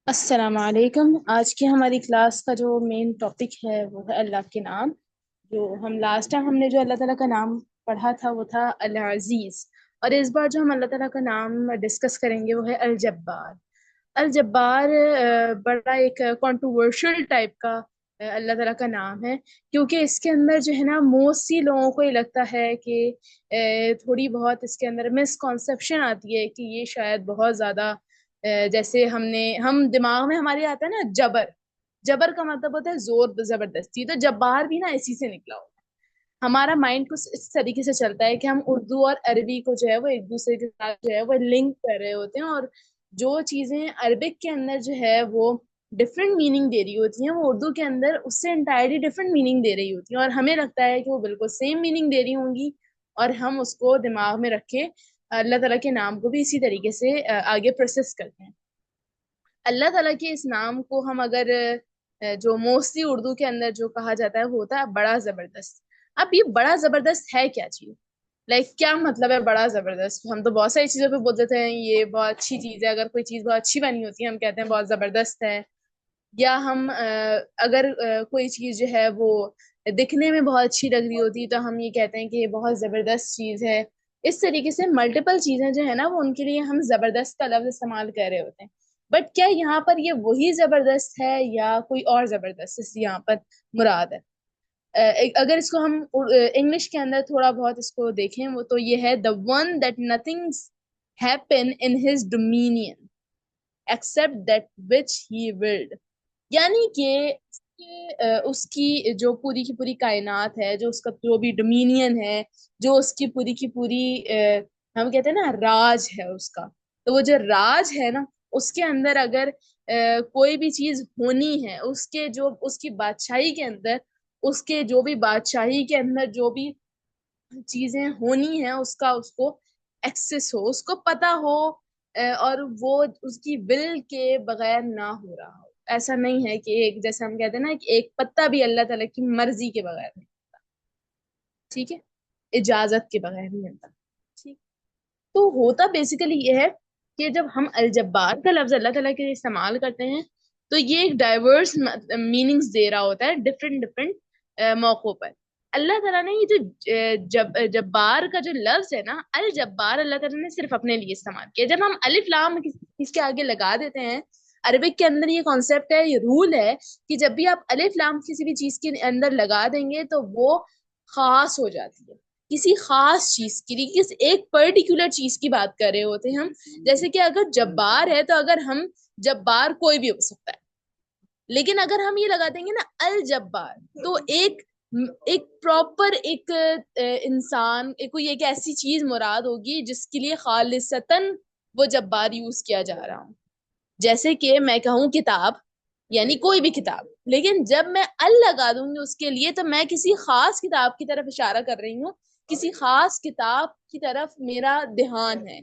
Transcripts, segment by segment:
السلام علیکم۔ آج کی ہماری کلاس کا جو مین ٹاپک ہے وہ ہے اللہ کے نام۔ جو ہم لاسٹ ٹائم ہم نے جو اللہ تعالیٰ کا نام پڑھا تھا وہ تھا العزیز، اور اس بار جو ہم اللہ تعالیٰ کا نام ڈسکس کریں گے وہ ہے الجبار۔ الجبار بڑا ایک کنٹروورشل ٹائپ کا اللہ تعالیٰ کا نام ہے، کیونکہ اس کے اندر جو ہے نا موسٹلی لوگوں کو یہ لگتا ہے کہ تھوڑی بہت اس کے اندر مسکنسیپشن آتی ہے کہ یہ شاید بہت زیادہ جیسے ہم دماغ میں ہمارے آتا ہے نا جبر۔ جبر کا مطلب ہوتا ہے زور زبردستی، تو جبار بھی نا اسی سے نکلا ہوتا ہے۔ ہمارا مائنڈ کچھ اس طریقے سے چلتا ہے کہ ہم اردو اور عربی کو جو ہے وہ ایک دوسرے کے ساتھ جو ہے وہ لنک کر رہے ہوتے ہیں، اور جو چیزیں عربک کے اندر جو ہے وہ ڈفرینٹ میننگ دے رہی ہوتی ہیں وہ اردو کے اندر اس سے انٹائرلی ڈفرینٹ میننگ دے رہی ہوتی ہیں، اور ہمیں لگتا ہے کہ وہ بالکل سیم میننگ دے رہی ہوں گی، اور ہم اس کو دماغ میں رکھ کے اللہ تعالیٰ کے نام کو بھی اسی طریقے سے آگے پروسیس کرتے ہیں۔ اللہ تعالیٰ کے اس نام کو ہم اگر جو موسٹلی اردو کے اندر جو کہا جاتا ہے وہ ہوتا ہے بڑا زبردست۔ اب یہ بڑا زبردست ہے کیا چیز؟ کیا مطلب ہے بڑا زبردست؟ ہم تو بہت ساری چیزوں پہ بول دیتے ہیں یہ بہت اچھی چیز ہے، اگر کوئی چیز بہت اچھی بنی ہوتی ہے ہم کہتے ہیں بہت زبردست ہے، یا ہم اگر کوئی چیز جو ہے وہ دکھنے میں بہت اچھی لگ رہی ہوتی تو ہم یہ کہتے ہیں کہ یہ بہت زبردست چیز ہے۔ اس طریقے سے ملٹیپل چیزیں جو ہے نا وہ ان کے لیے ہم زبردست کا لفظ استعمال کر رہے ہوتے ہیں، بٹ کیا یہاں پر یہ وہی زبردست ہے یا کوئی اور زبردست اس یہاں پر مراد ہے؟ اگر اس کو ہم انگلش کے اندر تھوڑا بہت اس کو دیکھیں وہ تو یہ ہے the one that nothing happen in his dominion except that which he willed، یعنی کہ اس کی جو پوری کی پوری کائنات ہے، جو اس کا جو بھی ڈومینین ہے، جو اس کی پوری ہم کہتے ہیں نا راج ہے اس کا، تو وہ جو راج ہے نا اس کے اندر اگر کوئی بھی چیز ہونی ہے، اس کے جو اس کی بادشاہی کے اندر، اس کے جو بھی بادشاہی کے اندر جو بھی چیزیں ہونی ہیں اس کو ایکسس ہو، اس کو پتا ہو، اور وہ اس کی ول کے بغیر نہ ہو رہا ہو۔ ایسا نہیں ہے کہ ایک جیسے ہم کہتے ہیں نا کہ ایک پتا بھی اللہ تعالیٰ کی مرضی کے بغیر نہیں، ٹھیک ہے، اجازت کے بغیر نہیں ملتا، ٹھیک۔ تو ہوتا بیسیکلی یہ ہے کہ جب ہم الجبار کا لفظ اللہ تعالیٰ کے لیے استعمال کرتے ہیں تو یہ ایک ڈائیورس میننگز دے رہا ہوتا ہے ڈفرینٹ ڈفرینٹ موقعوں پر۔ اللہ تعالیٰ نے یہ جو جبار کا جو لفظ ہے نا الجبار، اللہ تعالیٰ نے صرف اپنے لیے استعمال کیا۔ جب ہم الف لام اس کے آگے لگا دیتے ہیں، عربک کے اندر یہ کانسیپٹ ہے، یہ رول ہے کہ جب بھی آپ الف لام کسی بھی چیز کے اندر لگا دیں گے تو وہ خاص ہو جاتی ہے، کسی خاص چیز کے لیے، کس ایک پرٹیکولر چیز کی بات کر رہے ہوتے ہیں ہم۔ جیسے کہ اگر جبار ہے تو اگر ہم جبار کوئی بھی ہو سکتا ہے، لیکن اگر ہم یہ لگا دیں گے نا الجبار تو ایک پراپر ایک انسان کوئی ایک ایسی چیز مراد ہوگی جس کے لیے خالصتاً وہ جبار یوز کیا جا رہا ہوں۔ جیسے کہ میں کہوں کتاب، یعنی کوئی بھی کتاب، لیکن جب میں ال لگا دوں گی اس کے لیے تو میں کسی خاص کتاب کی طرف اشارہ کر رہی ہوں، کسی خاص کتاب کی طرف میرا دھیان ہے،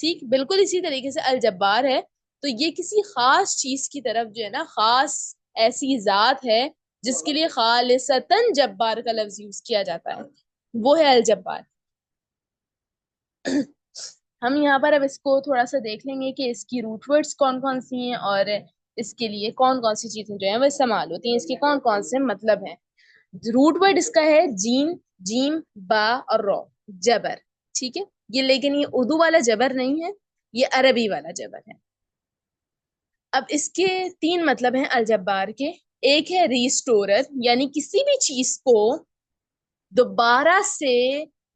ٹھیک۔ بالکل اسی طریقے سے الجبار ہے تو یہ کسی خاص چیز کی طرف جو ہے نا خاص ایسی ذات ہے جس کے لیے خالصتاً جبار کا لفظ یوز کیا جاتا ہے، وہ ہے الجبار۔ ہم یہاں پر اب اس کو تھوڑا سا دیکھ لیں گے کہ اس کی روٹ ورڈز کون کون سی ہیں اور اس کے لیے کون کون سی چیزیں جو ہیں وہ استعمال ہوتی ہیں، اس کے کون کون سے مطلب ہیں۔ روٹ ورڈ اس کا ہے جیم، جیم، با اور رو، جبر، ٹھیک ہے۔ یہ لیکن یہ اردو والا جبر نہیں ہے، یہ عربی والا جبر ہے۔ اب اس کے تین مطلب ہیں الجبار کے۔ ایک ہے ریسٹورر، یعنی کسی بھی چیز کو دوبارہ سے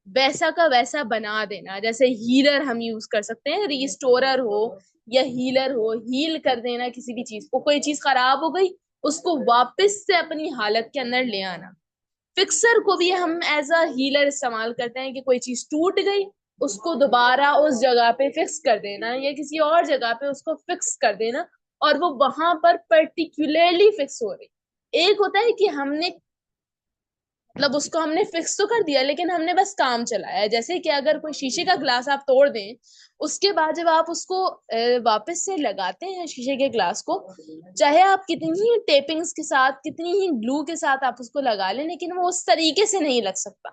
ویسا کا ویسا بنا دینا، جیسے ہیلر ہم یوز کر سکتے ہیں، ریسٹورر ہو یا ہیلر ہو، ہیل کر دینا کسی بھی چیز کو، کوئی چیز خراب ہو گئی اس کو واپس سے اپنی حالت کے اندر لے آنا۔ فکسر کو بھی ہم ایز اے ہیلر استعمال کرتے ہیں کہ کوئی چیز ٹوٹ گئی اس کو دوبارہ اس جگہ پہ فکس کر دینا، یا کسی اور جگہ پہ اس کو فکس کر دینا اور وہ وہاں پر پرٹیکولرلی فکس ہو رہی۔ ایک ہوتا ہے کہ ہم نے مطلب اس کو ہم نے فکس تو کر دیا لیکن ہم نے بس کام چلایا، جیسے کہ اگر کوئی شیشے کا گلاس آپ توڑ دیں، اس کے بعد جب آپ اس کو واپس سے لگاتے ہیں شیشے کے گلاس کو، چاہے آپ کتنی ہی ٹیپنگز کے ساتھ، کتنی ہی گلو کے ساتھ آپ اس کو لگا لیں، لیکن وہ اس طریقے سے نہیں لگ سکتا،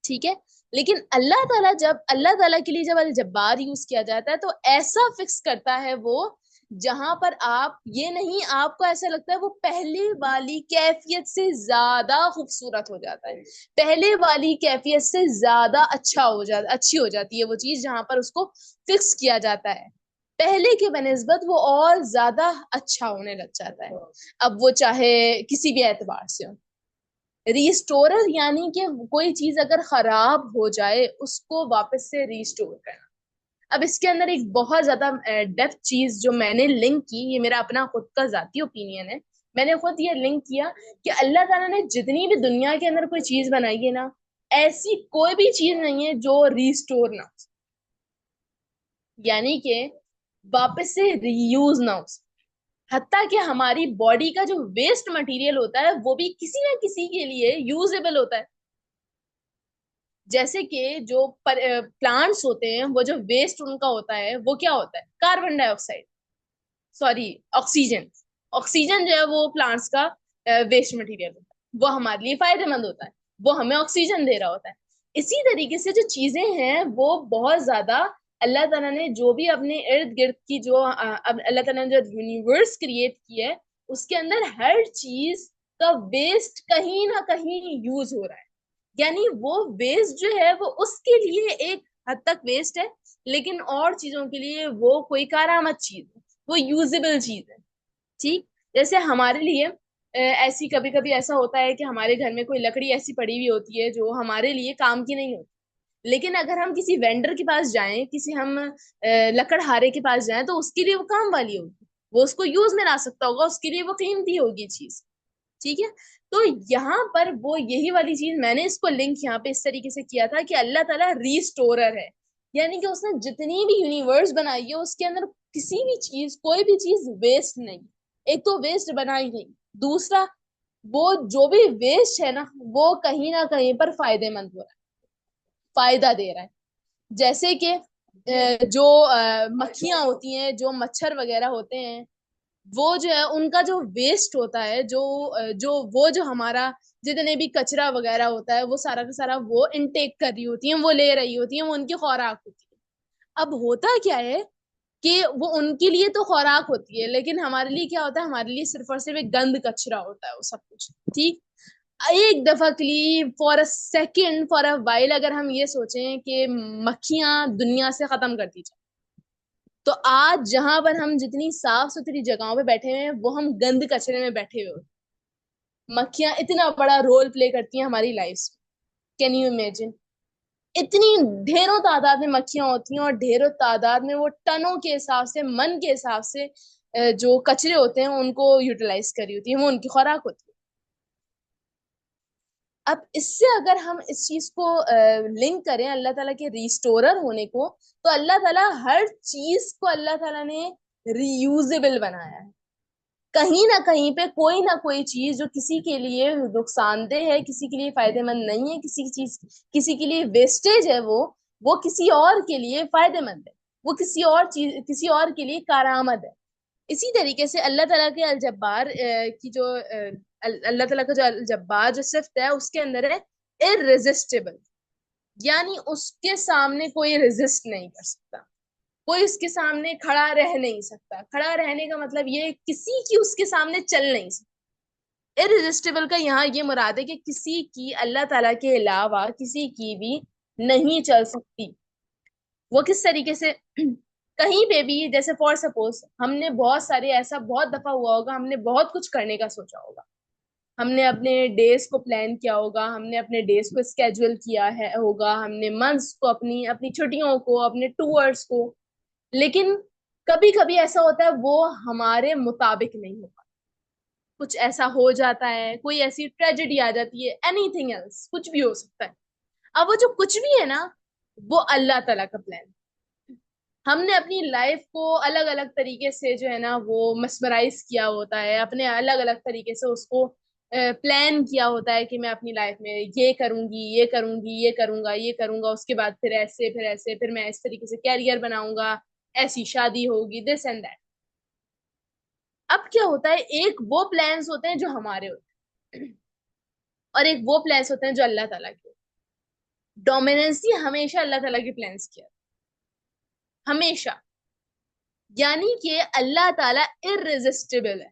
ٹھیک ہے۔ لیکن اللہ تعالیٰ کے لیے جب الجبار یوز کیا جاتا ہے تو ایسا فکس کرتا ہے وہ جہاں پر آپ یہ نہیں آپ کو ایسا لگتا ہے وہ پہلے والی کیفیت سے زیادہ خوبصورت ہو جاتا ہے، پہلے والی کیفیت سے زیادہ اچھی ہو جاتی ہے وہ چیز جہاں پر اس کو فکس کیا جاتا ہے، پہلے کے بنسبت وہ اور زیادہ اچھا ہونے لگ جاتا ہے، اب وہ چاہے کسی بھی اعتبار سے ہو۔ ریسٹورر یعنی کہ کوئی چیز اگر خراب ہو جائے اس کو واپس سے ریسٹور کرنا۔ اب اس کے اندر ایک بہت زیادہ ڈیپتھ چیز جو میں نے لنک کی، یہ میرا اپنا خود کا ذاتی اوپینین ہے، میں نے خود یہ لنک کیا کہ اللہ تعالیٰ نے جتنی بھی دنیا کے اندر کوئی چیز بنائی ہے نا، ایسی کوئی بھی چیز نہیں ہے جو ریسٹور نہ ہو، یعنی کہ واپس سے ری یوز نہ ہو، حتیٰ کہ ہماری باڈی کا جو ویسٹ مٹیریل ہوتا ہے وہ بھی کسی نہ کسی کے لیے یوزیبل ہوتا ہے، جیسے کہ جو پلانٹس ہوتے ہیں وہ جو ویسٹ ان کا ہوتا ہے وہ کیا ہوتا ہے؟ کاربن ڈائی آکسائڈ، سوری آکسیجن، آکسیجن جو ہے وہ پلانٹس کا ویسٹ مٹیریل ہوتا ہے، وہ ہمارے لیے فائدہ مند ہوتا ہے، وہ ہمیں آکسیجن دے رہا ہوتا ہے۔ اسی طریقے سے جو چیزیں ہیں وہ بہت زیادہ اللہ تعالیٰ نے جو بھی اپنے ارد گرد کی جو اللہ تعالیٰ نے جو یونیورس کریٹ کی ہے اس کے اندر ہر چیز کا ویسٹ کہیں نہ کہیں یوز ہو رہا ہے، یعنی وہ ویسٹ جو ہے وہ اس کے لیے ایک حد تک ویسٹ ہے، لیکن اور چیزوں کے لیے وہ کوئی کارآمد چیز ہے، وہ یوزیبل چیز ہے، ٹھیک؟ جیسے ہمارے لیے ایسی کبھی کبھی ایسا ہوتا ہے کہ ہمارے گھر میں کوئی لکڑی ایسی پڑی ہوئی ہوتی ہے جو ہمارے لیے کام کی نہیں ہوتی، لیکن اگر ہم کسی وینڈر کے پاس جائیں، کسی ہم لکڑ ہارے کے پاس جائیں تو اس کے لیے وہ کام والی ہوگی، وہ اس کو یوز میں لا سکتا ہوگا، اس کے لیے وہ قیمتی ہوگی چیز، ٹھیک ہے؟ تو یہاں پر وہ یہی والی چیز میں نے اس کو لنک یہاں پہ اس طریقے سے کیا تھا کہ اللہ تعالیٰ ریسٹورر ہے، یعنی کہ اس نے جتنی بھی یونیورس بنائی ہے اس کے اندر کسی بھی چیز کوئی بھی چیز ویسٹ نہیں، ایک تو ویسٹ بنائی نہیں، دوسرا وہ جو بھی ویسٹ ہے نا وہ کہیں نہ کہیں پر فائدے مند ہو رہا ہے، فائدہ دے رہا ہے، جیسے کہ جو مکھیاں ہوتی ہیں، جو مچھر وغیرہ ہوتے ہیں، وہ جو ہے ان کا جو ویسٹ ہوتا ہے، جو ہمارا جتنے بھی کچرا وغیرہ ہوتا ہے وہ سارا کا سارا وہ انٹیک کر رہی ہوتی ہیں، وہ لے رہی ہوتی ہیں، وہ ان کی خوراک ہوتی ہے۔ اب ہوتا کیا ہے کہ وہ ان کے لیے تو خوراک ہوتی ہے، لیکن ہمارے لیے کیا ہوتا ہے؟ ہمارے لیے صرف اور صرف ایک گند کچرا ہوتا ہے وہ سب کچھ، ٹھیک؟ ایک دفعہ کے لیے for a second, for a while اگر ہم یہ سوچیں کہ مکھیاں دنیا سے ختم کر دی جائیں، تو آج جہاں پر ہم جتنی صاف ستھری جگہوں پہ بیٹھے ہوئے ہیں وہ ہم گند کچرے میں بیٹھے ہوئے، مکھیاں اتنا بڑا رول پلے کرتی ہیں ہماری لائف میں، کین یو امیجن؟ اتنی ڈھیروں تعداد میں مکھیاں ہوتی ہیں اور ڈھیروں تعداد میں وہ ٹنوں کے حساب سے، من کے حساب سے جو کچرے ہوتے ہیں ان کو یوٹیلائز کری ہوتی ہیں، وہ ان کی خوراک ہوتی ہے۔ اب اس سے اگر ہم اس چیز کو لنک کریں اللہ تعالیٰ کے ریسٹورر ہونے کو، تو اللہ تعالیٰ ہر چیز کو اللہ تعالیٰ نے ری یوزیبل بنایا ہے، کہیں نہ کہیں پہ کوئی نہ کوئی چیز جو کسی کے لیے نقصان دہ ہے، کسی کے لیے فائدے مند نہیں ہے، کسی کے لیے ویسٹیج ہے، وہ کسی اور کے لیے فائدے مند ہے، وہ کسی اور کے لیے کارآمد ہے۔ اسی طریقے سے اللہ تعالیٰ کے الجبار کی جو اللہ تعالیٰ کا جو الجبار جو صفت ہے اس کے اندر ہے irresistible، یعنی اس کے سامنے کوئی ریزسٹ نہیں کر سکتا، کوئی اس کے سامنے کھڑا رہ نہیں سکتا، کھڑا رہنے کا مطلب یہ کسی کی اس کے سامنے چل نہیں سکتا۔ irresistible کا یہاں یہ مراد ہے کہ کسی کی اللہ تعالیٰ کے علاوہ کسی کی بھی نہیں چل سکتی۔ وہ کس طریقے سے؟ کہیں پہ بھی جیسے فار سپوز ہم نے بہت سارے ایسا بہت دفعہ ہوا ہوگا، ہم نے بہت کچھ کرنے کا سوچا ہوگا، ہم نے اپنے ڈیز کو پلان کیا ہوگا، ہم نے اپنے ڈیز کو اسکیجول کیا ہے ہوگا، ہم نے منتھس کو، اپنی چھٹیوں کو، اپنے ٹورس کو، لیکن کبھی کبھی ایسا ہوتا ہے وہ ہمارے مطابق نہیں ہوتا، کچھ ایسا ہو جاتا ہے، کوئی ایسی ٹریجڈی آ جاتی ہے، اینی تھنگ ایلس، کچھ بھی ہو سکتا ہے۔ اب وہ جو کچھ بھی ہے نا وہ اللہ تعالیٰ کا پلان، ہم نے اپنی لائف کو الگ الگ طریقے سے جو ہے نا وہ مسمرائز کیا ہوتا ہے، اپنے الگ الگ طریقے سے اس کو پلان کیا ہوتا ہے کہ میں اپنی لائف میں یہ کروں گی، یہ کروں گی، یہ کروں گا، یہ کروں گا، اس کے بعد پھر ایسے، پھر ایسے، پھر میں اس طریقے سے کیریئر بناؤں گا، ایسی شادی ہوگی، دس اینڈ دیٹ۔ اب کیا ہوتا ہے؟ ایک وہ پلانس ہوتے ہیں جو ہمارے ہوتے ہیں اور ایک وہ پلانس ہوتے ہیں جو اللہ تعالیٰ کے، ڈومیننسی ہمیشہ اللہ تعالیٰ کے پلانس کیا، ہمیشہ۔ یعنی کہ اللہ تعالیٰ irresistible ہے،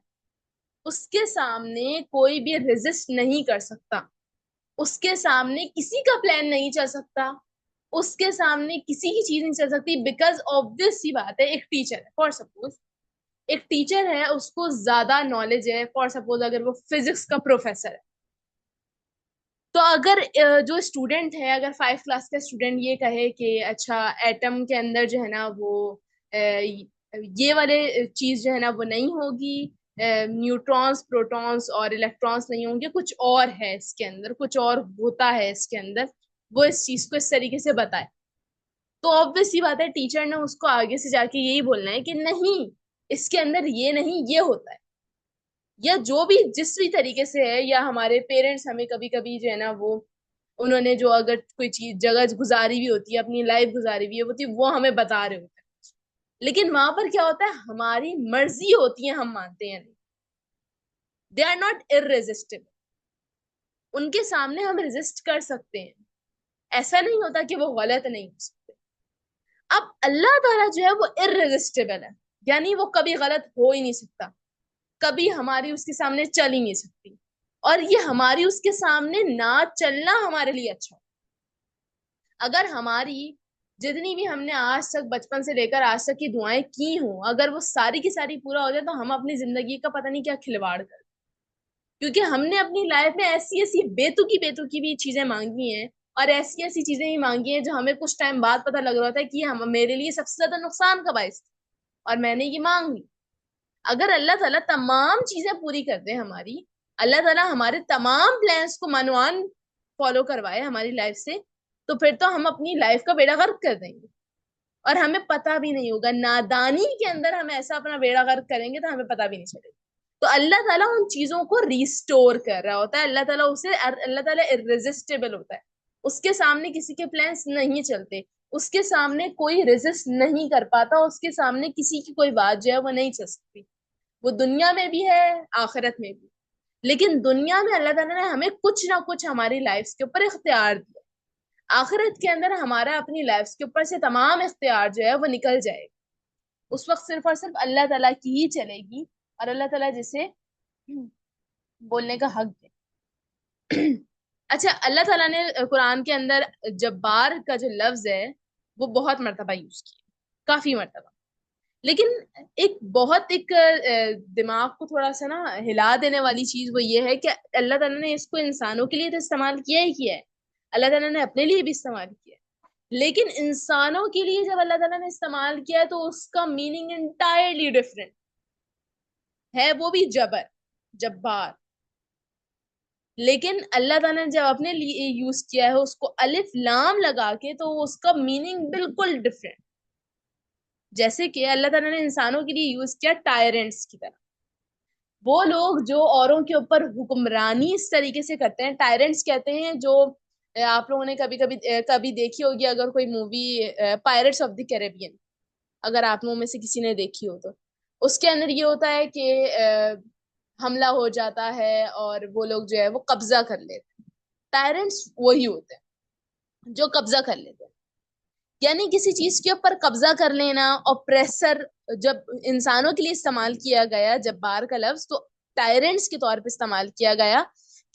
اس کے سامنے کوئی بھی ریزسٹ نہیں کر سکتا، اس کے سامنے کسی کا پلان نہیں چل سکتا، اس کے سامنے کسی کی چیز نہیں چل سکتی، بیکاز obvious سی بات ہے، ایک ٹیچر ہے فار سپوز، ایک ٹیچر ہے، اس کو زیادہ نالج ہے، فار سپوز اگر وہ فزکس کا پروفیسر ہے، تو اگر جو اسٹوڈنٹ ہے، اگر 5 کلاس کا اسٹوڈنٹ یہ کہے کہ اچھا ایٹم کے اندر جو ہے نا وہ یہ والے چیز جو ہے نا وہ نہیں ہوگی، نیوٹرونس پروٹونس اور الیکٹرونس نہیں ہوں گے، کچھ اور ہے اس کے اندر، کچھ اور ہوتا ہے اس کے اندر، وہ اس چیز کو اس طریقے سے بتائے، تو obvious سی بات ہے ٹیچر نے اس کو آگے سے جا کے یہی بولنا ہے کہ نہیں، اس کے اندر یہ نہیں، یہ ہوتا ہے، یا جو بھی جس بھی طریقے سے ہے، یا ہمارے پیرنٹس ہمیں کبھی کبھی جو ہے نا وہ انہوں نے جو اگر کوئی چیز جگہ گزاری بھی ہوتی ہے، اپنی لائف گزاری ہوئی ہوتی ہے، وہ ہمیں بتا رہے ہوتے ہیں، لیکن وہاں پر کیا ہوتا ہے، ہماری مرضی ہوتی ہے، ہم مانتے ہیں نہیں، دے آر ناٹ irresistible، ان کے سامنے ہم ریزسٹ کر سکتے ہیں، ایسا نہیں ہوتا کہ وہ غلط نہیں ہو سکتے۔ اب اللہ تعالیٰ جو ہے وہ irresistible ہے، یعنی وہ کبھی غلط ہو ہی نہیں سکتا، کبھی ہماری اس کے سامنے چل ہی نہیں سکتی، اور یہ ہماری اس کے سامنے نہ چلنا ہمارے لیے اچھا، اگر ہماری جتنی بھی ہم نے آج تک بچپن سے لے کر آج تک کی دعائیں کی ہوں، اگر وہ ساری کی ساری پورا ہو جائے تو ہم اپنی زندگی کا پتہ نہیں کیا کھلواڑ کر، کیونکہ ہم نے اپنی لائف میں ایسی ایسی بے تکی بھی چیزیں مانگی ہیں، اور ایسی ایسی چیزیں ہی مانگی ہیں جو ہمیں کچھ ٹائم بعد پتہ لگ رہا تھا کہ ہم میرے لیے سب سے زیادہ نقصان کا باعث تھا، اور میں نے یہ مانگ لی۔ اگر اللہ تعالیٰ تمام چیزیں پوری کر دے ہماری، اللہ تعالیٰ ہمارے تمام پلانس کو منوان فالو کروائے ہماری لائف سے، تو پھر تو ہم اپنی لائف کا بیڑا غرق کر دیں گے، اور ہمیں پتہ بھی نہیں ہوگا، نادانی کے اندر ہم ایسا اپنا بیڑا غرق کریں گے تو ہمیں پتہ بھی نہیں چلے گا۔ تو اللہ تعالیٰ ان چیزوں کو ریسٹور کر رہا ہوتا ہے، اللہ تعالیٰ irresistible ہوتا ہے، اس کے سامنے کسی کے پلانس نہیں چلتے، اس کے سامنے کوئی ریزسٹ نہیں کر پاتا، اس کے سامنے کسی کی کوئی بات جو ہے وہ نہیں چل سکتی، وہ دنیا میں بھی ہے، آخرت میں بھی۔ لیکن دنیا میں اللہ تعالیٰ نے ہمیں کچھ نہ کچھ ہماری لائف کے اوپر اختیار دیا، آخرت کے اندر ہمارا اپنی لائف کے اوپر سے تمام اختیار جو ہے وہ نکل جائے گا، اس وقت صرف اور صرف اللہ تعالیٰ کی ہی چلے گی، اور اللہ تعالیٰ جسے بولنے کا حق دے۔ اچھا، اللہ تعالیٰ نے قرآن کے اندر جبار کا جو لفظ ہے وہ بہت مرتبہ یوز کیا، کافی مرتبہ، لیکن ایک دماغ کو تھوڑا سا نا ہلا دینے والی چیز وہ یہ ہے کہ اللہ تعالیٰ نے اس کو انسانوں کے لیے تو استعمال کیا ہی کیا ہے، اللہ تعالیٰ نے اپنے لیے بھی استعمال کیا ہے، لیکن انسانوں کے لیے جب اللہ تعالیٰ نے استعمال کیا ہے تو اس کا میننگ انٹائرلی ڈفرینٹ ہے، وہ بھی جبار، لیکن اللہ تعالیٰ نے جب اپنے لیے یوز کیا ہے اس کو الف لام لگا کے، تو اس کا میننگ بالکل ڈفرینٹ، جیسے کہ اللہ تعالیٰ نے انسانوں کے لیے یوز کیا ٹائرنٹس کی طرح، وہ لوگ جو اوروں کے اوپر حکمرانی اس طریقے سے کرتے ہیں، ٹائرنٹس کہتے ہیں، جو آپ لوگوں نے کبھی کبھی کبھی دیکھی ہوگی، اگر کوئی مووی پائرٹس آف دی کیریبین، اگر آپ لوگوں میں سے کسی نے دیکھی ہو تو اس کے اندر یہ ہوتا ہے کہ حملہ ہو جاتا ہے اور وہ لوگ جو ہے وہ قبضہ کر لیتے ہیں، ٹائرنٹس وہی ہوتے ہیں جو قبضہ کر لیتے ہیں، یعنی کسی چیز کے اوپر قبضہ کر لینا، اوپریسر جب انسانوں کے لیے استعمال کیا گیا جبار کا لفظ، تو ٹائرنٹس کے طور پہ استعمال کیا گیا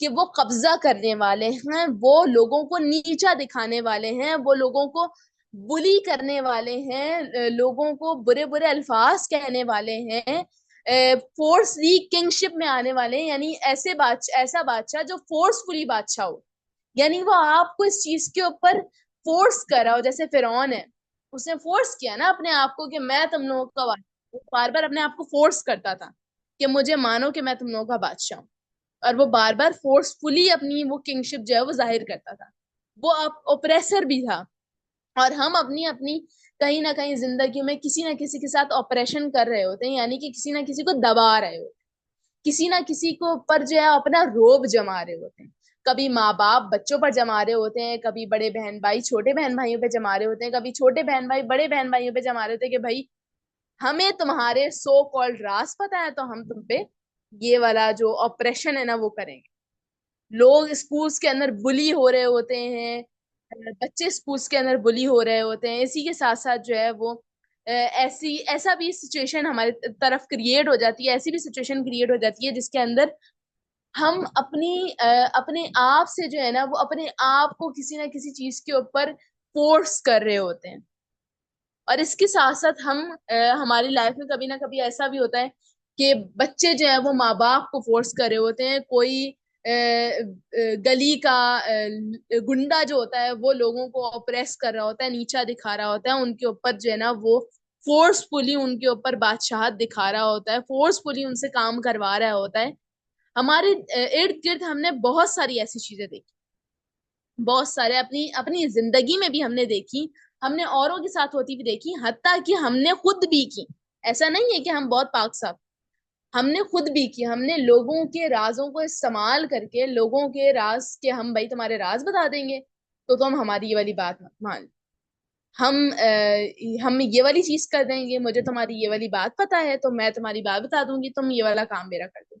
کہ وہ قبضہ کرنے والے ہیں، وہ لوگوں کو نیچا دکھانے والے ہیں، وہ لوگوں کو بلی کرنے والے ہیں، لوگوں کو برے برے الفاظ کہنے والے ہیں، فورسلی کنگشپ میں آنے والے ہیں، یعنی ایسا بادشاہ جو فورسفلی بادشاہ ہو، یعنی وہ آپ کو اس چیز کے اوپر فورس کر رہا ہو، جیسے فرعون ہے، اس نے فورس کیا نا اپنے آپ کو کہ میں تم لوگوں کا بادشاہ، بار بار اپنے آپ کو فورس کرتا تھا کہ مجھے مانو کہ میں تم لوگوں کا بادشاہ ہوں، اور وہ بار بار فورسفلی اپنی وہ کنگشپ جو ہے وہ ظاہر کرتا تھا، وہ اوپریسر بھی تھا، اور ہم اپنی اپنی کہیں نہ کہیں زندگی میں کسی نہ کسی کے ساتھ آپریشن کر رہے ہوتے ہیں، یعنی کہ کسی نہ کسی کو دبا رہے ہوتے ہیں، کسی نہ کسی کو پر جو ہے اپنا روب جما رہے ہوتے ہیں، کبھی ماں باپ بچوں پر جما رہے ہوتے ہیں، کبھی بڑے بہن بھائی چھوٹے بہن بھائیوں پہ جما رہے ہوتے ہیں، کبھی چھوٹے بہن بھائی بڑے بہن بھائیوں پہ جما رہے ہوتے ہیں کہ بھائی ہمیں تمہارے سو کالڈ راز پتا ہے تو ہم تم پہ یہ والا جو آپریشن ہے نا وہ کریں گے۔ لوگ اسکولس کے اندر بلی ہو رہے ہوتے ہیں، بچے اسکولس کے اندر بلی ہو رہے ہوتے ہیں، اسی کے ساتھ ساتھ جو ہے وہ ایسا بھی سچویشن ہماری طرف کریٹ ہو جاتی ہے، ایسی بھی سچویشن کریٹ ہو جاتی ہے جس کے اندر ہم اپنے آپ سے جو ہے نا وہ اپنے آپ کو کسی نہ کسی چیز کے اوپر فورس کر رہے ہوتے ہیں. اور اس کے ساتھ ساتھ ہماری لائف میں کبھی نہ کبھی ایسا بھی ہوتا ہے کہ بچے جو ہیں وہ ماں باپ کو فورس کر رہے ہوتے ہیں. کوئی گلی کا گنڈا جو ہوتا ہے وہ لوگوں کو اپریس کر رہا ہوتا ہے، نیچا دکھا رہا ہوتا ہے، ان کے اوپر جو ہے نا وہ فورسفلی ان کے اوپر بادشاہت دکھا رہا ہوتا ہے، فورسفلی ان سے کام کروا رہا ہوتا ہے. ہمارے ارد گرد ہم نے بہت ساری ایسی چیزیں دیکھی، بہت سارے اپنی اپنی زندگی میں بھی ہم نے دیکھی، ہم نے اوروں کے ساتھ ہوتی بھی دیکھی، حتیٰ کہ ہم نے خود بھی کی. ایسا نہیں ہے کہ ہم بہت پاک صاف، ہم نے خود بھی کی. ہم نے لوگوں کے رازوں کو استعمال کر کے لوگوں کے راز کے ہم بھائی تمہارے راز بتا دیں گے تو تم ہماری یہ والی بات مت مان. ہم یہ والی چیز کر دیں گے، مجھے تمہاری یہ والی بات پتا ہے تو میں تمہاری بات بتا دوں گی، تم یہ والا کام میرا کر دو.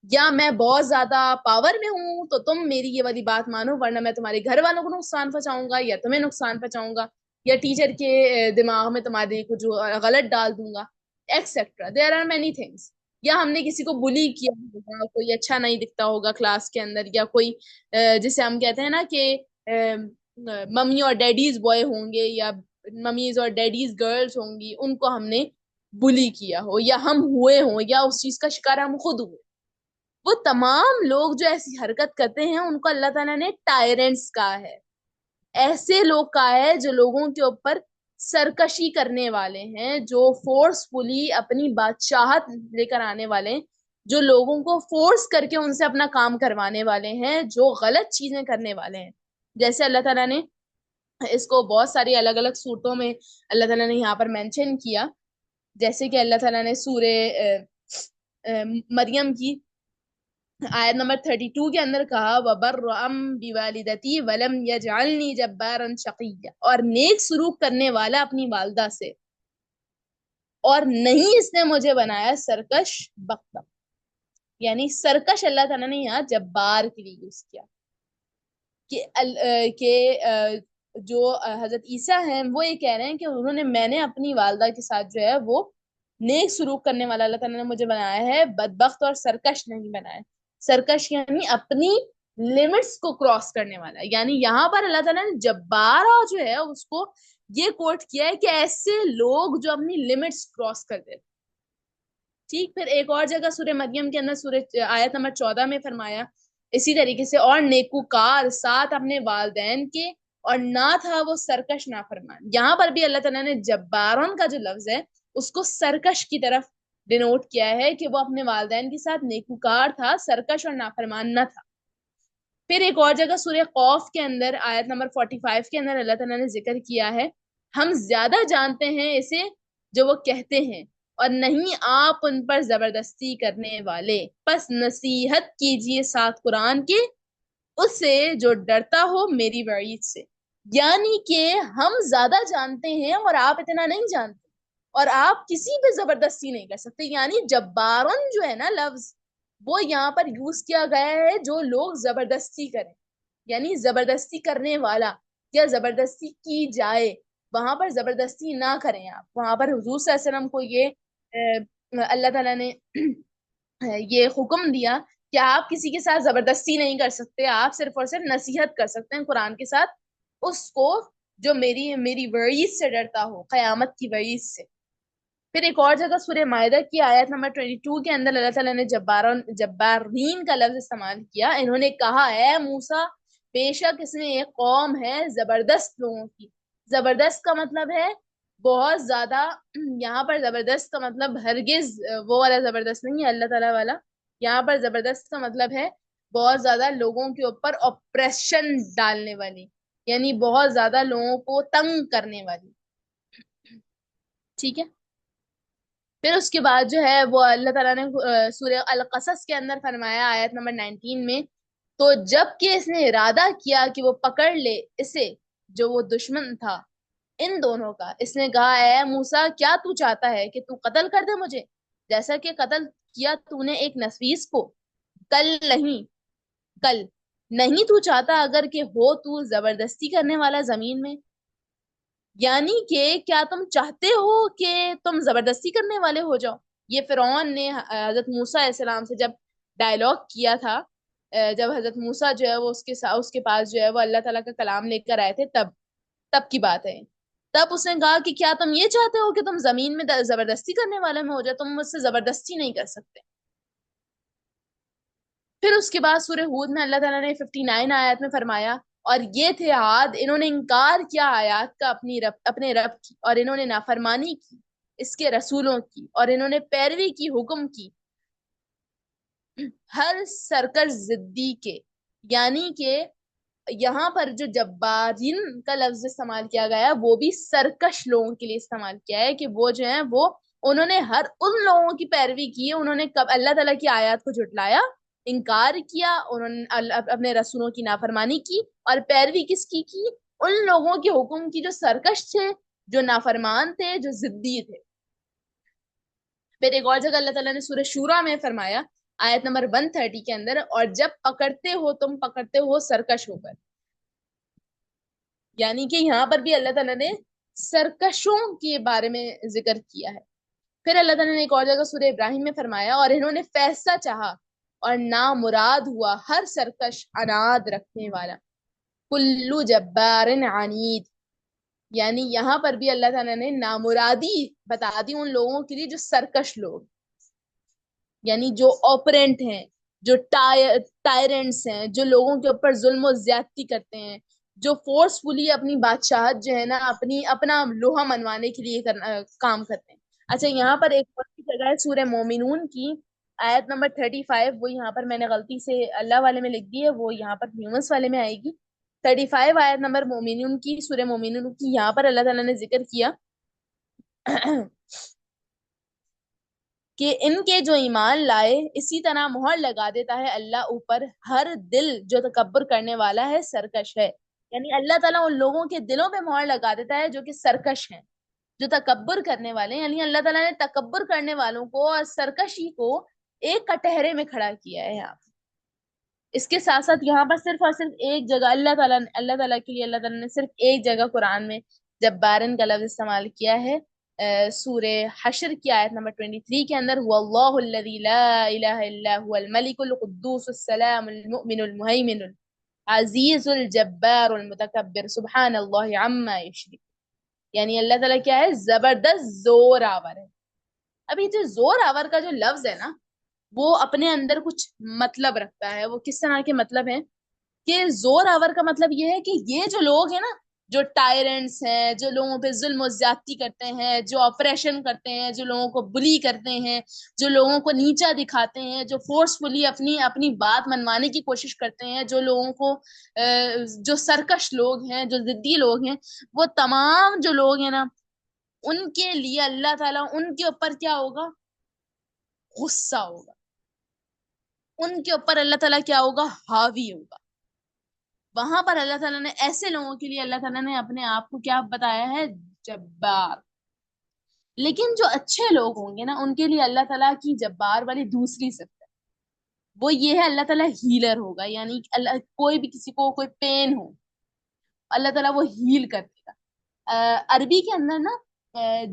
یا میں بہت زیادہ پاور میں ہوں تو تم میری یہ والی بات مانو ورنہ میں تمہارے گھر والوں کو نقصان پہنچاؤں گا یا تمہیں نقصان پہنچاؤں گا یا ٹیچر کے دماغ میں تمہارے کچھ غلط ڈال دوں گا etcetera. There are many things. یا ہم نے کسی کو بلی کیا ہوگا، کوئی اچھا نہیں دکھتا ہوگا کلاس کے اندر، یا کوئی جسے ہم کہتے ہیں نا کہ ممی اور ڈیڈیز بوائے ہوں گے یا ممیز اور ڈیڈیز گرلز ہوں گی، ان کو ہم نے بلی کیا ہو یا ہم ہوئے ہوں یا اس چیز کا شکار ہم خود ہوئے. وہ تمام لوگ جو ایسی حرکت کرتے ہیں ان کو اللہ تعالیٰ نے ٹائرنٹس کہا ہے. ایسے لوگ کہا ہے جو لوگوں کے اوپر سرکشی کرنے والے ہیں، جو فورسفلی اپنی بادشاہت لے کر آنے والے ہیں، جو لوگوں کو فورس کر کے ان سے اپنا کام کروانے والے ہیں، جو غلط چیزیں کرنے والے ہیں. جیسے اللہ تعالیٰ نے اس کو بہت ساری الگ الگ صورتوں میں اللہ تعالیٰ نے یہاں پر مینشن کیا. جیسے کہ اللہ تعالیٰ نے سورہ مریم کی آیت نمبر 32 کے اندر کہا وَبَرًّا بِوَالِدَتِي وَلَمْ يَجْعَلْنِي جَبَّارًا شَقِيًّا، اور نیک سلوک کرنے والا اپنی والدہ سے، اور نہیں اس نے مجھے بنایا سرکش بختہ. یعنی سرکش اللہ تعالیٰ نے یہاں جبار کے لیے یوز کیا کہ جو حضرت عیسیٰ ہیں وہ یہ کہہ رہے ہیں کہ میں نے اپنی والدہ کے ساتھ جو ہے وہ نیک سلوک کرنے والا اللہ تعالیٰ نے مجھے بنایا ہے، بدبخت اور سرکش نہیں بنایا. سرکش یعنی اپنی لمٹس کو کراس کرنے والا. یعنی یہاں پر اللہ تعالیٰ نے جبارہ جو ہے اس کو یہ کوٹ کیا ہے کہ ایسے لوگ جو اپنی لمٹس کراس کر دیتے. ٹھیک. پھر ایک اور جگہ سورہ مریم کے اندر سورہ آیت نمبر 14 میں فرمایا اسی طریقے سے، اور نیکوکار ساتھ اپنے والدین کے اور نہ تھا وہ سرکش نافرمان. یہاں پر بھی اللہ تعالیٰ نے جبارن کا جو لفظ ہے اس کو سرکش کی طرف ڈینوٹ کیا ہے کہ وہ اپنے والدین کے ساتھ نیکوکار تھا، سرکش اور نافرمان نہ تھا. پھر ایک اور جگہ سورہ قوف کے اندر آیت نمبر 45 کے اندر اللہ تعالیٰ نے ذکر کیا ہے ہم زیادہ جانتے ہیں اسے جو وہ کہتے ہیں اور نہیں آپ ان پر زبردستی کرنے والے، پس نصیحت کیجئے ساتھ قرآن کے اس سے جو ڈرتا ہو میری وعید سے. یعنی کہ ہم زیادہ جانتے ہیں اور آپ اتنا نہیں جانتے اور آپ کسی پہ زبردستی نہیں کر سکتے. یعنی جبارن جو ہے نا لفظ وہ یہاں پر یوز کیا گیا ہے جو لوگ زبردستی کریں، یعنی زبردستی کرنے والا یا زبردستی کی جائے، وہاں پر زبردستی نہ کریں آپ. وہاں پر حضور صلی اللہ علیہ وسلم کو یہ اللہ تعالیٰ نے یہ حکم دیا کہ آپ کسی کے ساتھ زبردستی نہیں کر سکتے، آپ صرف اور صرف نصیحت کر سکتے ہیں قرآن کے ساتھ اس کو جو میری وعید سے ڈرتا ہو، قیامت کی وعید سے. پھر ایک اور جگہ سورہ مائدہ کی آیت نمبر 22 کے اندر اللہ تعالیٰ نے جبارین کا لفظ استعمال کیا. انہوں نے کہا اے موسیٰ بے شک اس میں ایک قوم ہے زبردست لوگوں کی. زبردست کا مطلب ہے بہت زیادہ، یہاں پر زبردست کا مطلب ہرگز وہ والا زبردست نہیں ہے اللہ تعالیٰ والا. یہاں پر زبردست کا مطلب ہے بہت زیادہ لوگوں کے اوپر اپریشن ڈالنے والی، یعنی بہت زیادہ لوگوں کو تنگ کرنے والی. ٹھیک ہے. پھر اس کے بعد جو ہے وہ اللہ تعالیٰ نے سورہ القصص کے اندر فرمایا آیت نمبر 19 میں، تو جب کہ اس نے ارادہ کیا کہ وہ پکڑ لے اسے جو وہ دشمن تھا ان دونوں کا، اس نے کہا اے موسیٰ کیا تو چاہتا ہے کہ تو قتل کر دے مجھے جیسا کہ قتل کیا تو نے ایک نفیس کو؟ کل نہیں تو چاہتا اگر کہ ہو تو زبردستی کرنے والا زمین میں. یعنی کہ کیا تم چاہتے ہو کہ تم زبردستی کرنے والے ہو جاؤ؟ یہ فرعون نے حضرت موسیٰ علیہ السلام سے جب ڈائلاگ کیا تھا، جب حضرت موسیٰ جو ہے وہ اس کے پاس جو ہے وہ اللہ تعالیٰ کا کلام لے کر آئے تھے، تب کی بات ہے۔ تب اس نے کہا کہ کیا تم یہ چاہتے ہو کہ تم زمین میں زبردستی کرنے والے میں ہو جائے؟ تم مجھ سے زبردستی نہیں کر سکتے۔ پھر اس کے بعد سورہ ہود میں اللہ تعالیٰ نے 59 آیات میں فرمایا، اور یہ تھے عاد، انہوں نے انکار کیا آیات کا اپنے رب کی، اور انہوں نے نافرمانی کی اس کے رسولوں کی، اور انہوں نے پیروی کی حکم کی ہر سرکش ضدی کے۔ یعنی کہ یہاں پر جو جبارین کا لفظ استعمال کیا گیا ہے وہ بھی سرکش لوگوں کے لیے استعمال کیا ہے، کہ وہ جو ہیں وہ انہوں نے ہر ان لوگوں کی پیروی کی ہے، انہوں نے کب اللہ تعالیٰ کی آیات کو جھٹلایا، انکار کیا، انہوں نے اپنے رسولوں کی نافرمانی کی، اور پیروی کس کی ان لوگوں کے حکم کی جو سرکش تھے، جو نافرمان تھے، جو ضدی تھے۔ پھر ایک اور جگہ اللہ تعالیٰ نے سورہ شورا میں فرمایا آیت نمبر 130 کے اندر، اور جب تم پکڑتے ہو سرکش ہو کر۔ یعنی کہ یہاں پر بھی اللہ تعالیٰ نے سرکشوں کے بارے میں ذکر کیا ہے۔ پھر اللہ تعالیٰ نے ایک اور جگہ سورہ ابراہیم میں فرمایا، اور انہوں نے فیصلہ چاہا اور نامراد ہوا ہر سرکش اناد رکھنے والا کلو جبار عنید۔ یعنی یہاں پر بھی اللہ تعالیٰ نے نامرادی بتا دی ان لوگوں کے لیے جو سرکش لوگ، یعنی جو اوپرینٹ ہیں، جو ٹائرنٹس ہیں، جو لوگوں کے اوپر ظلم و زیادتی کرتے ہیں، جو فورسفلی اپنی بادشاہت جو ہے نا اپنا لوہا منوانے کے لیے کام کرتے ہیں۔ اچھا، یہاں پر ایک اور جگہ ہے سورہ مومنون کی آیت نمبر 35، وہ یہاں پر میں نے غلطی سے اللہ والے میں لکھ دی ہے، وہ یہاں پر ہیومنس والے میں آئے گی۔ 35 آیت نمبر مومنون کی، سورہ مومنون کی، یہاں پر اللہ تعالیٰ نے ذکر کیا کہ ان کے جو ایمان لائے اسی طرح مہر لگا دیتا ہے اللہ اوپر ہر دل جو تکبر کرنے والا ہے، سرکش ہے۔ یعنی اللہ تعالیٰ ان لوگوں کے دلوں پہ مہر لگا دیتا ہے جو کہ سرکش ہیں، جو تکبر کرنے والے ہیں۔ یعنی اللہ تعالیٰ نے تکبر کرنے والوں کو اور سرکشی کو ایک کٹہرے میں کھڑا کیا ہے یہاں۔ اس کے ساتھ ساتھ یہاں پر صرف اور صرف ایک جگہ اللہ تعالیٰ کے لیے اللہ تعالیٰ نے صرف ایک جگہ قرآن میں جبارن کا لفظ استعمال کیا ہے، سورہ حشر کی آیت نمبر 23 کے اندر، هو اللہ الذی لا الہ الا هو الملک القدوس السلام المؤمن المہیمن العزیز الجبار المتکبر سبحان اللہ عما یشرک۔ یعنی اللہ تعالیٰ کیا ہے؟ زبردست زور آور ہے۔ اب یہ جو زور آور کا جو لفظ ہے نا، وہ اپنے اندر کچھ مطلب رکھتا ہے۔ وہ کس طرح کے مطلب ہیں کہ زور آور کا مطلب یہ ہے کہ یہ جو لوگ ہیں نا، جو ٹائرنٹس ہیں، جو لوگوں پہ ظلم و زیادتی کرتے ہیں، جو آپریشن کرتے ہیں، جو لوگوں کو بلی کرتے ہیں، جو لوگوں کو نیچا دکھاتے ہیں، جو فورسفلی اپنی بات منوانے کی کوشش کرتے ہیں، جو لوگوں کو جو سرکش لوگ ہیں، جو ضدی لوگ ہیں، وہ تمام جو لوگ ہیں نا، ان کے لیے اللہ تعالیٰ ان کے اوپر کیا ہوگا؟ غصہ ہوگا۔ ان کے اوپر اللہ تعالیٰ کیا ہوگا؟ حاوی ہوگا۔ وہاں پر اللہ تعالیٰ نے ایسے لوگوں کے لیے اللہ تعالیٰ نے اپنے آپ کو کیا بتایا ہے؟ جبار۔ لیکن جو اچھے لوگ ہوں گے نا، ان کے لیے اللہ تعالیٰ کی جبار والی دوسری صفت ہے، وہ یہ ہے اللہ تعالیٰ ہیلر ہوگا۔ یعنی کوئی بھی کسی کو کوئی پین ہو، اللہ تعالیٰ وہ ہیل کر دے گا۔ عربی کے اندر نا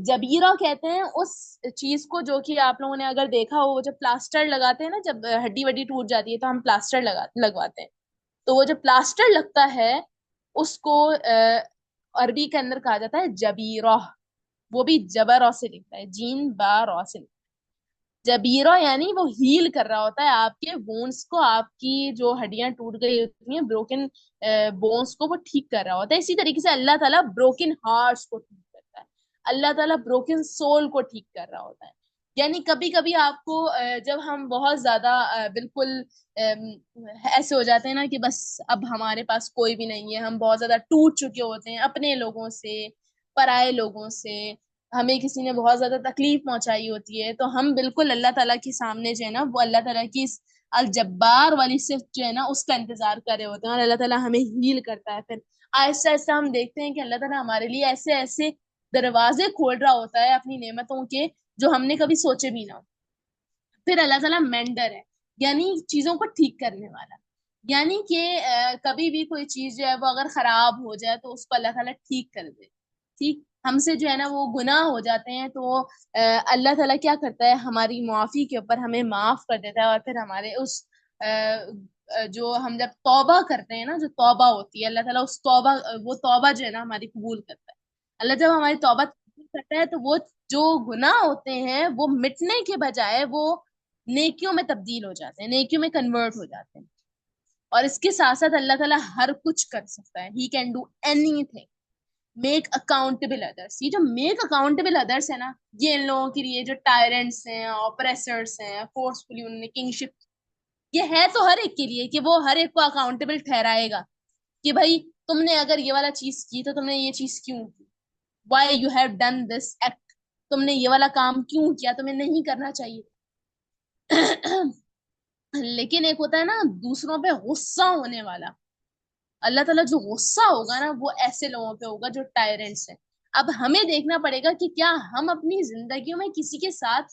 جبیرہ کہتے ہیں اس چیز کو جو کہ آپ لوگوں نے اگر دیکھا ہو، جب پلاسٹر لگاتے ہیں نا، جب ہڈی وڈی ٹوٹ جاتی ہے تو ہم پلاسٹر لگواتے ہیں، تو وہ جو پلاسٹر لگتا ہے اس کو عربی کے اندر کہا جاتا ہے جبیرہ۔ وہ بھی جبر سے لکھتا ہے، جین با رو سے لکھتا ہے۔ جبیرہ یعنی وہ ہیل کر رہا ہوتا ہے آپ کے بونس کو، آپ کی جو ہڈیاں ٹوٹ گئی ہوتی ہیں، بروکن بونس کو وہ ٹھیک کر رہا ہوتا ہے۔ اسی طریقے سے اللہ تعالیٰ بروکن ہارٹس کو ٹھیک کرتا ہے، اللہ تعالیٰ بروکن سول کو ٹھیک کر رہا ہوتا ہے۔ یعنی کبھی کبھی آپ کو جب ہم بہت زیادہ بالکل ایسے ہو جاتے ہیں نا کہ بس اب ہمارے پاس کوئی بھی نہیں ہے، ہم بہت زیادہ ٹوٹ چکے ہوتے ہیں اپنے لوگوں سے، پرائے لوگوں سے، ہمیں کسی نے بہت زیادہ تکلیف پہنچائی ہوتی ہے، تو ہم بالکل اللہ تعالیٰ کے سامنے جو ہے نا، وہ اللہ تعالیٰ کی اس الجبار والی صفت جو ہے نا اس کا انتظار کر رہے ہوتے ہیں، اور اللہ تعالیٰ ہمیں ہیل کرتا ہے۔ پھر آہستہ آہستہ ہم دیکھتے ہیں کہ اللہ تعالیٰ ہمارے لیے ایسے ایسے دروازے کھول رہا ہوتا ہے اپنی نعمتوں کے، جو ہم نے کبھی سوچے بھی نہ ہو۔ پھر اللہ تعالیٰ مینڈر ہے، یعنی چیزوں کو ٹھیک کرنے والا۔ یعنی کہ کبھی بھی کوئی چیز جو ہے وہ اگر خراب ہو جائے تو اس کو اللہ تعالیٰ ٹھیک کر دے۔ ٹھیک، ہم سے جو ہے نا وہ گناہ ہو جاتے ہیں تو اللہ تعالیٰ کیا کرتا ہے، ہماری معافی کے اوپر ہمیں معاف کر دیتا ہے، اور پھر ہمارے اس جو ہم جب توبہ کرتے ہیں نا، جو توبہ ہوتی ہے، اللہ تعالیٰ اس توبہ وہ توبہ جو ہے نا ہماری قبول کرتا ہے۔ اللہ جب ہماری توبہ قبول کرتا ہے تو وہ جو گناہ ہوتے ہیں وہ مٹنے کے بجائے وہ نیکیوں میں تبدیل ہو جاتے ہیں، نیکیوں میں کنورٹ ہو جاتے ہیں۔ اور اس کے ساتھ ساتھ اللہ تعالیٰ ہر کچھ کر سکتا ہے، he can do anything, make accountable others. یہ جو میک اکاؤنٹیبل ادرس ہے نا، یہ ان لوگوں کے لیے جو ٹائرنٹس ہیں، اوپریسرس ہیں، فورسفلی انہوں نے کنگشپ، یہ ہے تو ہر ایک کے لیے کہ وہ ہر ایک کو اکاؤنٹیبل ٹھہرائے گا کہ بھائی تم نے اگر یہ والا چیز کی تو تم نے یہ چیز کیوں کی، why you have done this act, تم نے یہ والا کام کیوں کیا، تمہیں نہیں کرنا چاہیے۔ لیکن ایک ہوتا ہے نا دوسروں پہ غصہ ہونے والا، اللہ تعالیٰ جو غصہ ہوگا نا وہ ایسے لوگوں پہ ہوگا جو ٹائرنٹس ہیں۔ اب ہمیں دیکھنا پڑے گا کہ کیا ہم اپنی زندگیوں میں کسی کے ساتھ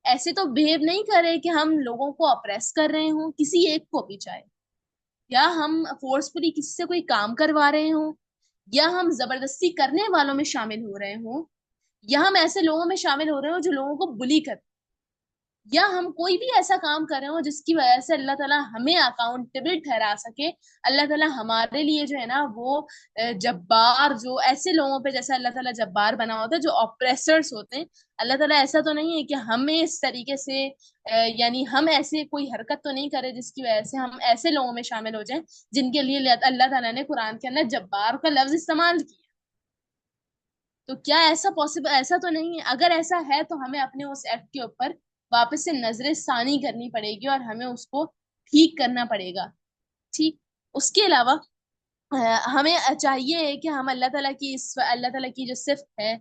ایسے تو بہیو نہیں کر رہے کہ ہم لوگوں کو اپریس کر رہے ہوں، کسی ایک کو بھی چاہے، یا ہم فورسفلی کسی سے کوئی کام کروا رہے ہوں، یا ہم زبردستی کرنے والوں میں شامل ہو رہے ہوں، یا ہم ایسے لوگوں میں شامل ہو رہے ہوں جو لوگوں کو بلی کر، یا ہم کوئی بھی ایسا کام کر رہے ہوں جس کی وجہ سے اللہ تعالیٰ ہمیں اکاؤنٹیبل ٹھہرا سکے۔ اللہ تعالیٰ ہمارے لیے جو ہے نا وہ جبار، جو ایسے لوگوں پہ جیسے اللہ تعالیٰ جبار بنا ہوتا ہے جو اپریسرز ہوتے ہیں، اللہ تعالیٰ ایسا تو نہیں ہے کہ ہمیں اس طریقے سے یعنی ہم ایسے کوئی حرکت تو نہیں کرے جس کی وجہ سے ہم ایسے لوگوں میں شامل ہو جائیں جن کے لیے اللہ تعالیٰ نے قرآن کے اندر جبار کا لفظ استعمال کیا۔ تو کیا ایسا پاسبل، ایسا تو نہیں ہے؟ اگر ایسا ہے تو ہمیں اپنے اس ایکٹ کے اوپر واپس سے نظر ثانی کرنی پڑے گی اور ہمیں اس کو ٹھیک کرنا پڑے گا۔ ٹھیک، اس کے علاوہ ہمیں چاہیے کہ ہم اللہ تعالیٰ کی اللہ تعالیٰ کی جو صفت ہے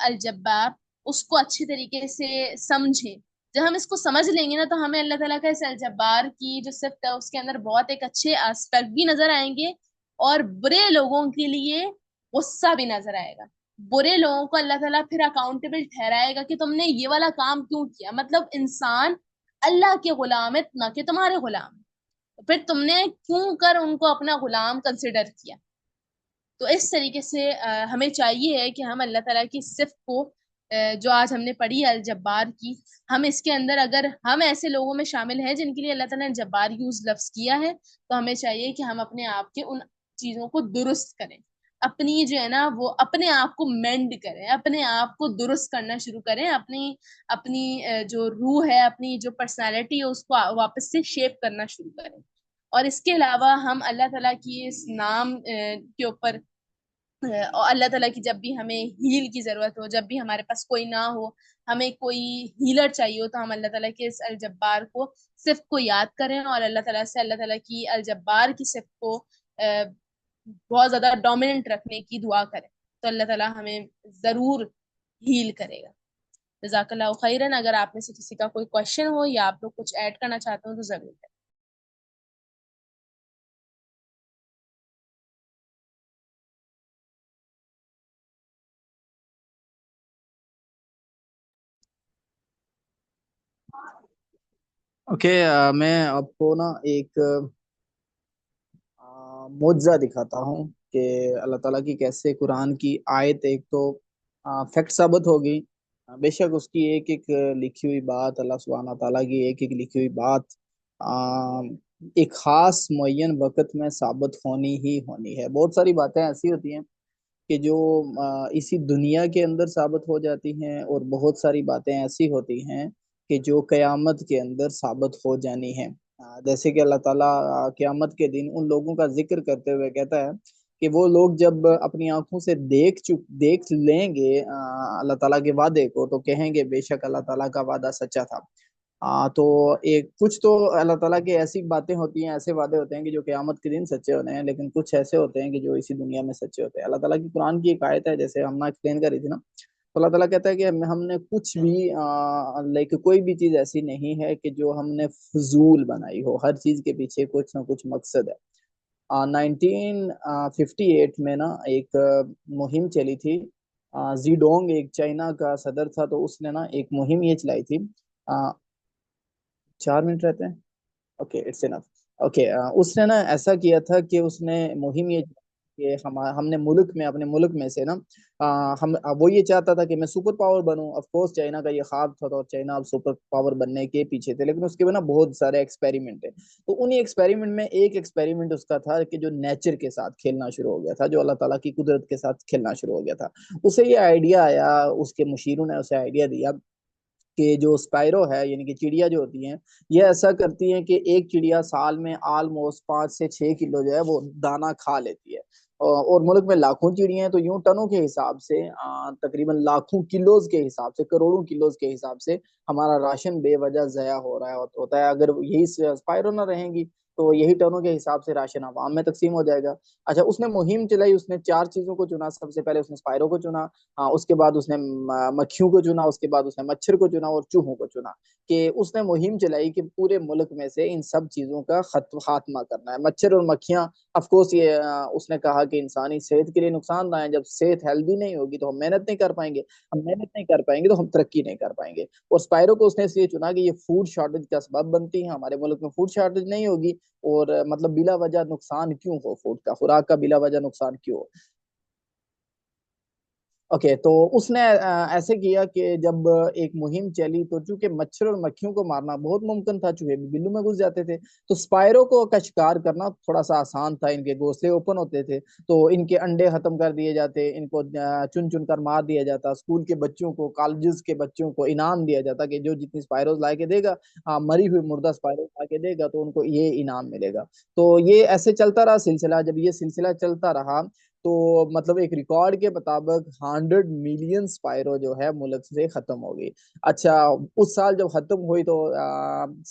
الجبار، اس کو اچھی طریقے سے سمجھیں۔ جب ہم اس کو سمجھ لیں گے نا تو ہمیں اللہ تعالیٰ کا اس الجبار کی جو صفت ہے اس کے اندر بہت ایک اچھے آسپیکٹ بھی نظر آئیں گے، اور برے لوگوں کے لیے غصہ بھی نظر آئے گا۔ برے لوگوں کو اللہ تعالیٰ پھر اکاؤنٹیبل ٹھہرائے گا کہ تم نے یہ والا کام کیوں کیا، مطلب انسان اللہ کے غلام ہے نہ کہ تمہارے غلام، پھر تم نے کیوں کر ان کو اپنا غلام کنسیڈر کیا۔ تو اس طریقے سے ہمیں چاہیے ہے کہ ہم اللہ تعالیٰ کی صفت کو جو آج ہم نے پڑھی الجبار کی، ہم اس کے اندر اگر ہم ایسے لوگوں میں شامل ہیں جن کے لیے اللہ تعالیٰ نے جبار یوز لفظ کیا ہے، تو ہمیں چاہیے کہ ہم اپنے آپ کے ان چیزوں کو درست کریں، اپنی جو ہے نا وہ اپنے آپ کو مینڈ کریں، اپنے آپ کو درست کرنا شروع کریں، اپنی اپنی جو روح ہے، اپنی جو پرسنالٹی ہے اس کو واپس سے شیپ کرنا شروع کریں۔ اور اس کے علاوہ ہم اللہ تعالیٰ کی اس نام کے اوپر اور اللہ تعالیٰ کی جب بھی ہمیں ہیل کی ضرورت ہو، جب بھی ہمارے پاس کوئی نہ ہو، ہمیں کوئی ہیلر چاہیے ہو، تو ہم اللہ تعالیٰ کے اس الجبار کو صفت کو یاد کریں اور اللہ تعالیٰ سے اللہ تعالیٰ کی الجبار کی صفت کو بہت زیادہ ڈومیننٹ رکھنے کی دعا کریں، تو اللہ تعالیٰ ہمیں ضرور ہیل کرے گا۔ جزاک اللہ خیرن۔ اگر آپ میں سے کسی کا کوئی کوشچن ہو یا آپ لوگ کچھ ایڈ کرنا چاہتے ہو تو ضرور کریں۔ اوکے، میں آپ کو نا ایک معجزہ دکھاتا ہوں کہ اللہ تعالیٰ کی کیسے قرآن کی آیت ایک تو فیکٹ ثابت ہوگی، بے شک اس کی ایک ایک لکھی ہوئی بات، اللہ سبحانہ تعالیٰ کی ایک ایک لکھی ہوئی بات ایک خاص معین وقت میں ثابت ہونی ہی ہونی ہے۔ بہت ساری باتیں ایسی ہوتی ہیں کہ جو اسی دنیا کے اندر ثابت ہو جاتی ہیں، اور بہت ساری باتیں ایسی ہوتی ہیں کہ جو قیامت کے اندر ثابت ہو جانی ہیں۔ جیسے کہ اللہ تعالیٰ قیامت کے دن ان لوگوں کا ذکر کرتے ہوئے کہتا ہے کہ وہ لوگ جب اپنی آنکھوں سے دیکھ لیں گے اللہ تعالیٰ کے وعدے کو، تو کہیں گے بے شک اللہ تعالیٰ کا وعدہ سچا تھا۔ تو ایک کچھ تو اللہ تعالیٰ کی ایسی باتیں ہوتی ہیں، ایسے وعدے ہوتے ہیں کہ جو قیامت کے دن سچے ہوتے ہیں، لیکن کچھ ایسے ہوتے ہیں کہ جو اسی دنیا میں سچے ہوتے ہیں۔ اللہ تعالیٰ کی قرآن کی ایک آیت ہے، جیسے ہم نے ایکسپلین کری تھی نا، تو اللہ تعالیٰ کہتا ہے کہ ہم نے کچھ بھی لائک کوئی بھی چیز ایسی نہیں ہے کہ جو ہم نے فضول بنائی ہو، ہر چیز کے پیچھے کچھ نہ کچھ مقصد ہے۔ 1958 میں نا ایک مہم چلی تھی، زی ڈونگ ایک چائنا کا صدر تھا، تو اس نے نا ایک مہم یہ چلائی تھی۔ 4 منٹ رہتے ہیں، اوکے اٹس انف۔ اوکے، اس نے نا ایسا کیا تھا کہ اس نے مہم یہ کہ ہم نے ملک میں اپنے ملک میں سے نا ہم وہ یہ چاہتا تھا کہ میں super power Bannu. Of course China کا یہ خواب تھا اور چائنا اب سپر پاور بننے کے پیچھے تھے, لیکن اس کے بنا بہت سارے ایکسپیریمنٹ ہیں. تو انہی ایکسپیریمنٹ میں ایک ایکسپیریمنٹ اس کا تھا کہ جو نیچر کے ساتھ کھیلنا شروع ہو گیا تھا, جو اللہ تعالیٰ کی قدرت کے ساتھ کھیلنا شروع ہو گیا تھا. اسے یہ آئیڈیا آیا, اس کے مشیروں نے اسے آئیڈیا دیا کہ جو اسپائرو ہے یعنی کہ چڑیا جو ہوتی ہیں, یہ ایسا کرتی ہیں کہ ایک چڑیا سال میں آلموسٹ 5 سے 6 کلو جو ہے وہ دانا کھا لیتی ہے. اور ملک میں لاکھوں چڑیا ہیں, تو یوں ٹنوں کے حساب سے تقریباً لاکھوں کلوز کے حساب سے, کروڑوں کلوز کے حساب سے ہمارا راشن بے وجہ ضائع ہو رہا ہے ہوتا ہے. اگر یہی اسپائرو نہ رہیں گی تو یہی ٹنوں کے حساب سے راشن عوام میں تقسیم ہو جائے گا. اچھا, اس نے مہم چلائی, اس نے 4 چیزوں کو چنا. سب سے پہلے اس نے اسپائرو کو چنا, اس کے بعد اس نے مکھیوں کو چنا, اس کے بعد اس نے مچھر کو چنا اور چوہوں کو چنا. کہ اس نے مہم چلائی کہ پورے ملک میں سے ان سب چیزوں کا خاتمہ کرنا ہے. مچھر اور مکھیاں اف کورس یہ اس نے کہا کہ انسانی صحت کے لیے نقصان دہ ہے. جب صحت ہیلدی نہیں ہوگی تو ہم محنت نہیں کر پائیں گے, ہم محنت نہیں کر پائیں گے تو ہم ترقی نہیں کر پائیں گے. اور اسپائرو کو اس نے اس لیے چنا کہ یہ فوڈ شارٹیج کا سبب بنتی ہے. ہمارے ملک میں فوڈ شارٹیج نہیں ہوگی, اور مطلب بلا وجہ نقصان کیوں ہو, فوڈ کا خوراک کا بلا وجہ نقصان کیوں ہو. اوکے, تو اس نے ایسے کیا کہ جب ایک مہم چلی تو چونکہ مچھر اور مکھیوں کو مارنا بہت ممکن تھا, چوہے بھی بلوں میں گھس جاتے تھے, تو اسپائرو کو کا شکار کرنا تھوڑا سا آسان تھا. ان کے گھونسلے اوپن ہوتے تھے, تو ان کے انڈے ختم کر دیے جاتے, ان کو چن چن کر مار دیا جاتا. اسکول کے بچوں کو, کالجز کے بچوں کو انعام دیا جاتا کہ جو جتنی اسپائروز لا کے دے گا, مری ہوئی مردہ اسپائروز لا کے دے گا تو ان کو یہ انعام ملے گا. تو یہ ایسے چلتا رہا سلسلہ. جب یہ سلسلہ چلتا رہا تو مطلب ایک ریکارڈ کے مطابق 100 ملین اسپائرو جو ہے ملک سے ختم ہو گئی. اچھا, اس سال جب ختم ہوئی تو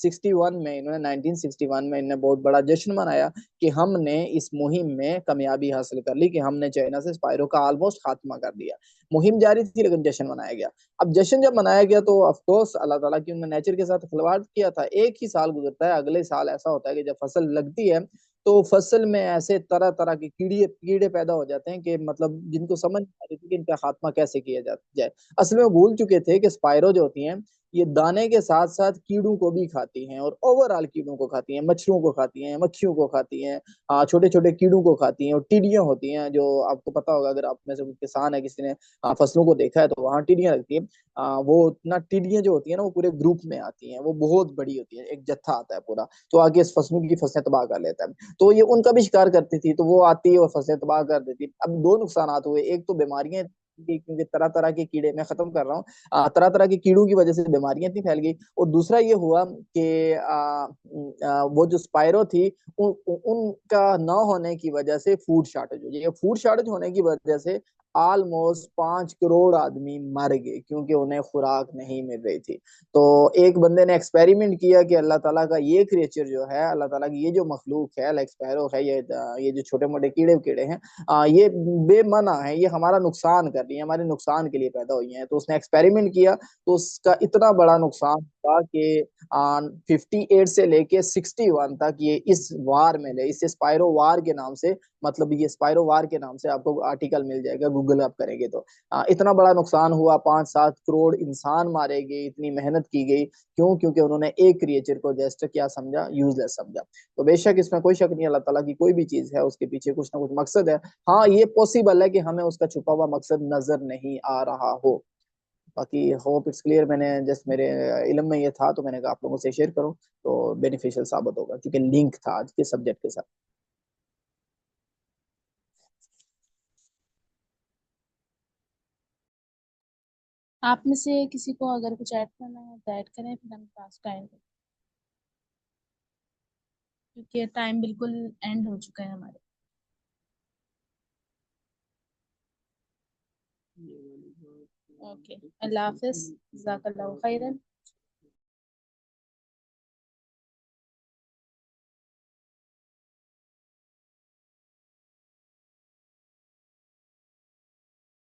61 میں انہوں نے 1961 میں انہوں نے بہت بڑا جشن منایا کہ ہم نے اس مہم میں کامیابی حاصل کر لی, کہ ہم نے چائنا سے اسپائرو کا آلموسٹ خاتمہ کر دیا. مہم جاری تھی لیکن جشن منایا گیا. اب جشن جب منایا گیا تو آف کورس اللہ تعالیٰ کی انہوں نے نیچر کے ساتھ کھلواڑ کیا تھا. ایک ہی سال گزرتا ہے, اگلے سال ایسا ہوتا ہے کہ جب فصل لگتی ہے تو فصل میں ایسے طرح طرح کے کیڑے پیدا ہو جاتے ہیں کہ مطلب جن کو سمجھ نہیں آ رہی تھی کہ ان کا خاتمہ کیسے کیا جائے. اصل میں وہ بھول چکے تھے کہ اسپائرو جو ہوتی ہیں یہ دانے کے ساتھ ساتھ کیڑوں کو بھی کھاتی ہیں, اور اوور آل کیڑوں کو کھاتی ہیں, مچھروں کو کھاتی ہیں, مکھیوں کو کھاتی ہیں, چھوٹے چھوٹے کیڑوں کو کھاتی ہیں, اور ٹیڈیاں ہوتی ہیں جو آپ کو پتا ہوگا, اگر آپ میں سے کوئی کسان ہے, کسی نے فصلوں کو دیکھا ہے تو وہاں ٹیڈیاں لگتی ہیں. وہ اتنا ٹیڈیاں جو ہوتی ہیں نا وہ پورے گروپ میں آتی ہیں, وہ بہت بڑی ہوتی ہیں, ایک جتھا آتا ہے پورا, تو آگے اس فصلوں کی فصلیں تباہ کر لیتا ہے. تو یہ ان کا بھی شکار کرتی تھی, تو وہ آتی اور فصلیں تباہ کر دیتی. اب دو نقصانات ہوئے, ایک تو بیماریاں, کیونکہ طرح طرح کے کیڑے, میں ختم کر رہا ہوں, طرح طرح کے کیڑوں کی وجہ سے بیماریاں اتنی پھیل گئی. اور دوسرا یہ ہوا کہ وہ جو اسپائرو تھی ان کا نہ ہونے کی وجہ سے فوڈ شارٹیج ہو گئی. فوڈ شارٹیج ہونے کی وجہ سے آلموسٹ 5 کروڑ آدمی مر گئے کیونکہ انہیں خوراک نہیں مل رہی تھی. تو ایک بندے نے ایکسپیریمنٹ کیا کہ اللہ تعالیٰ کا یہ کریچر جو ہے, اللہ تعالیٰ کی یہ جو مخلوق ہے, لائک اسپیرو ہے, یہ جو چھوٹے موٹے کیڑے ہیں, یہ بے منع ہے, یہ ہمارا نقصان کر رہی ہیں, ہمارے نقصان کے لیے پیدا ہوئی ہیں. تو اس نے ایکسپیریمنٹ کیا تو اس کا اتنا بڑا نقصان ہوا کہ 58 سے لے کے 61 تک یہ اس وار میں لے, اس اسپائرو وار کے نام سے, مطلب یہ اسپائرو وار کے نام سے آپ کو آرٹیکل مل جائے گا, گوگل آپ کریں گے تو اتنا بڑا نقصان ہوا. 5-7 کروڑ انسان مارے گئے, اتنی محنت کی گئی. کیوں؟ کیونکہ انہوں نے ایک کریچر کو جسٹ کیا سمجھا, یوز لیس سمجھا. تو بے شک اس میں کوئی شک نہیں, اللہ تعالیٰ کی کوئی بھی چیز ہے اس کے پیچھے کچھ نہ کچھ مقصد ہے. ہاں, یہ پوسیبل ہے کہ ہمیں اس کا چھپا ہوا مقصد نظر نہیں آ رہا ہو. باقی ہوپ اٹس کلیئر. میں نے جسٹ میرے علم میں یہ تھا تو میں نے کہا آپ لوگوں سے شیئر کروں تو بینیفیشل ثابت ہوگا, کیونکہ لنک تھا آج کے سبجیکٹ کے ساتھ. آپ میں سے کسی کو اگر کچھ ایڈ کرنا ہے تو ایڈ کریں, پھر ہم کلاس کا اینڈ, کیونکہ ٹائم بالکل اینڈ ہو چکا ہے ہمارے. اوکے, اللہ حافظ, جزاک اللہ خیرن.